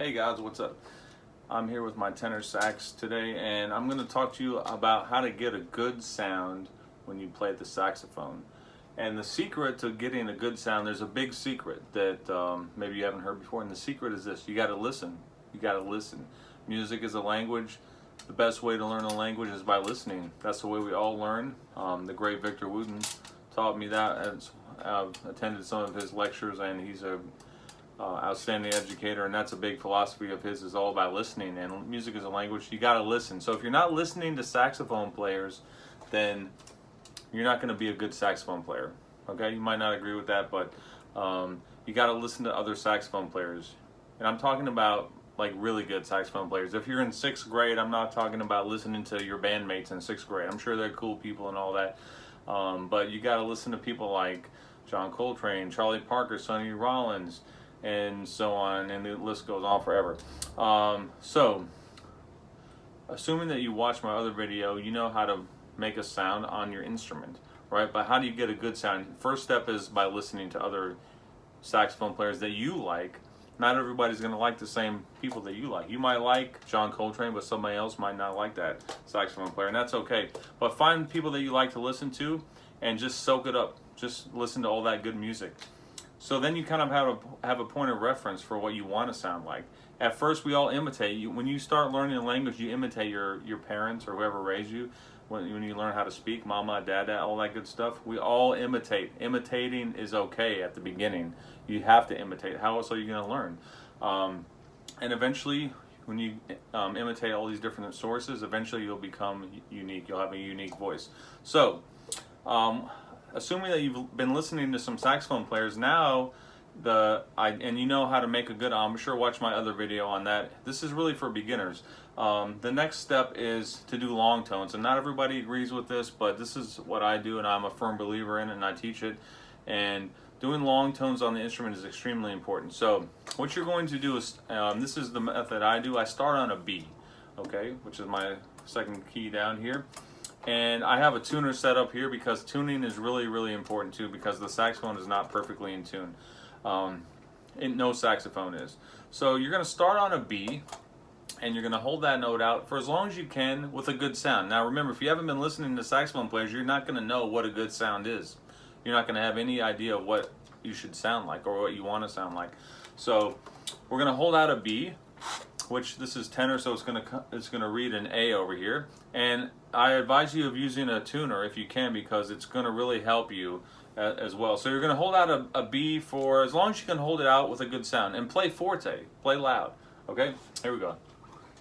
Hey guys, what's up? I'm here with my tenor sax today, and I'm going to talk to you about how to get a good sound when you play the saxophone. And the secret to getting a good sound, there's a big secret that maybe you haven't heard before, and the secret is this: you got to listen. You got to listen. Music is a language. The best way to learn a language is by listening. That's the way we all learn. The great Victor Wooten taught me that, and I've attended some of his lectures, and he's a outstanding educator, and that's a big philosophy of his, is all about listening. And music is a language. You got to listen. So if you're not listening to saxophone players, then you're not going to be a good saxophone player. Okay, you might not agree with that, but you got to listen to other saxophone players. And I'm talking about like really good saxophone players. If you're in 6th grade, I'm not talking about listening to your bandmates in 6th grade. I'm sure they're cool people and all that, but you got to listen to people like John Coltrane, Charlie Parker, Sonny Rollins, and so on, and the list goes on forever. So, assuming that you watch my other video, you know how to make a sound on your instrument, right? But how do you get a good sound? First step is by listening to other saxophone players that you like. Not everybody's going to like the same people that you like. You might like John Coltrane, but somebody else might not like that saxophone player, and that's okay. But find people that you like to listen to and just soak it up. Just listen to all that good music. So then you kind of have a point of reference for what you want to sound like. At first, we all imitate. When you start learning a language, you imitate your parents or whoever raised you. When you learn how to speak, mama, dada, all that good stuff, we all imitate. Imitating is okay at the beginning. You have to imitate. How else are you going to learn? And eventually, when you imitate all these different sources, eventually you'll become unique. You'll have a unique voice. So, assuming that you've been listening to some saxophone players, now and you know how to make a good embouchure, watch my other video on that. This is really for beginners. The next step is to do long tones, and not everybody agrees with this, but this is what I do, and I'm a firm believer in it, and I teach it. And doing long tones on the instrument is extremely important. So what you're going to do is, this is the method I do. I start on a B, okay, which is my second key down here. And I have a tuner set up here because tuning is really, really important too, because the saxophone is not perfectly in tune. No saxophone is. So you're going to start on a B, and you're going to hold that note out for as long as you can with a good sound. Now remember, if you haven't been listening to saxophone players, you're not going to know what a good sound is. You're not going to have any idea what you should sound like or what you want to sound like. So we're going to hold out a B, which this is tenor, so it's going to read an A over here. And I advise you of using a tuner if you can, because it's going to really help you as well. So you're going to hold out a B for as long as you can hold it out with a good sound, and play forte, play loud. Okay, here we go.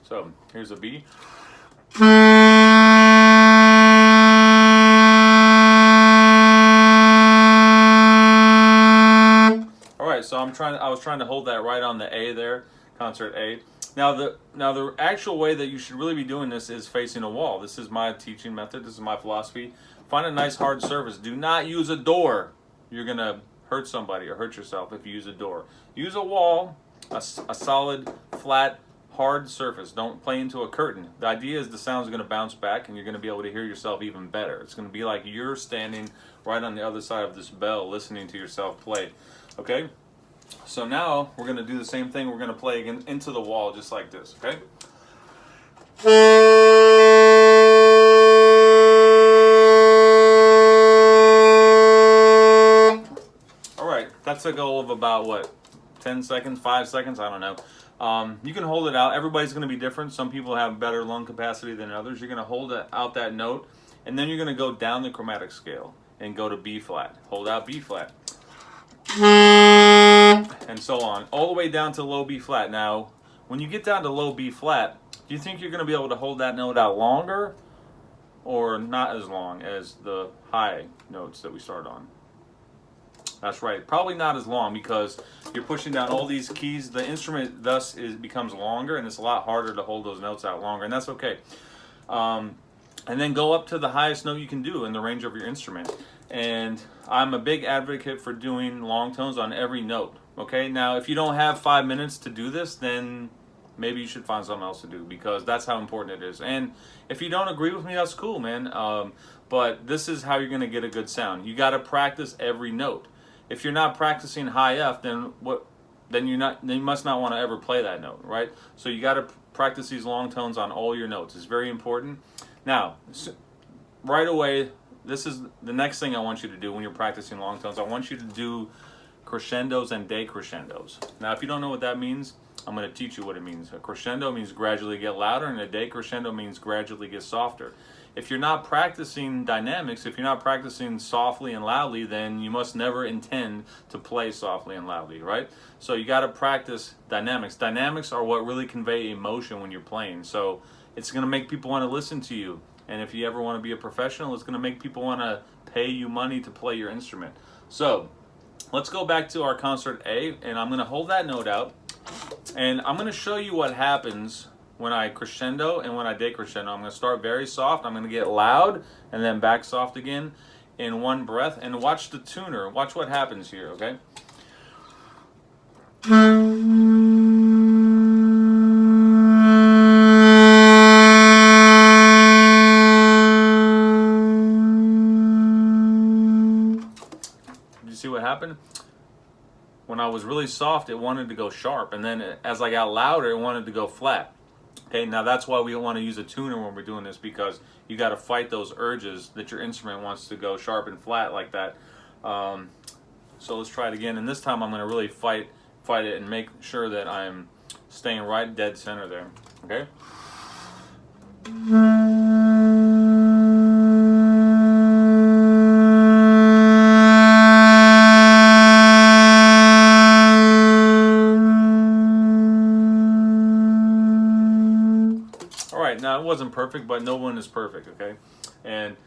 So here's a B. All right, so I was trying to hold that right on the A there, concert A. Now the actual way that you should really be doing this is facing a wall. This is my teaching method. This is my philosophy. Find a nice hard surface. Do not use a door. You're going to hurt somebody or hurt yourself if you use a door. Use a wall, a solid, flat, hard surface. Don't play into a curtain. The idea is the sound's going to bounce back, and you're going to be able to hear yourself even better. It's going to be like you're standing right on the other side of this bell listening to yourself play. Okay? So now we're going to do the same thing. We're going to play again into the wall just like this, okay? All right, that's a goal of about, what, 10 seconds, 5 seconds? I don't know. You can hold it out. Everybody's going to be different. Some people have better lung capacity than others. You're going to hold out that note, and then you're going to go down the chromatic scale and go to B flat. Hold out B flat. And so on, all the way down to low B flat. Now, when you get down to low B flat, do you think you're going to be able to hold that note out longer or not as long as the high notes that we start on? That's right, probably not as long, because you're pushing down all these keys. The instrument thus becomes longer, and it's a lot harder to hold those notes out longer, and that's okay. And then go up to the highest note you can do in the range of your instrument. And I'm a big advocate for doing long tones on every note. Okay, now if you don't have 5 minutes to do this, then maybe you should find something else to do, because that's how important it is. And if you don't agree with me, that's cool, man. But this is how you're going to get a good sound. You got to practice every note. If you're not practicing high F, then then you must not want to ever play that note, right? So you got to practice these long tones on all your notes. It's very important. Now, right away, this is the next thing I want you to do when you're practicing long tones. I want you to do crescendos and decrescendos. Now, if you don't know what that means, I'm going to teach you what it means. A crescendo means gradually get louder, and a decrescendo means gradually get softer. If you're not practicing dynamics, if you're not practicing softly and loudly, then you must never intend to play softly and loudly, right? So you got to practice dynamics. Dynamics are what really convey emotion when you're playing. So it's going to make people want to listen to you. And if you ever want to be a professional, it's going to make people want to pay you money to play your instrument. So let's go back to our concert A, and I'm going to hold that note out, and I'm going to show you what happens when I crescendo and when I decrescendo. I'm going to start very soft, I'm going to get loud, and then back soft again in one breath. And watch the tuner. Watch what happens here, okay? You see what happened? When I was really soft, it wanted to go sharp, and then as I got louder, it wanted to go flat. Okay, now that's why we want to use a tuner when we're doing this, because you got to fight those urges that your instrument wants to go sharp and flat like that. So let's try it again, and this time I'm going to really fight it and make sure that I'm staying right dead center there. Okay. Now, it wasn't perfect, but no one is perfect, okay? And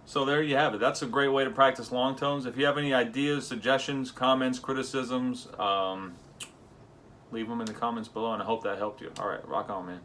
so there you have it. That's a great way to practice long tones. If you have any ideas, suggestions, comments, criticisms, leave them in the comments below, and I hope that helped you. All right, rock on, man.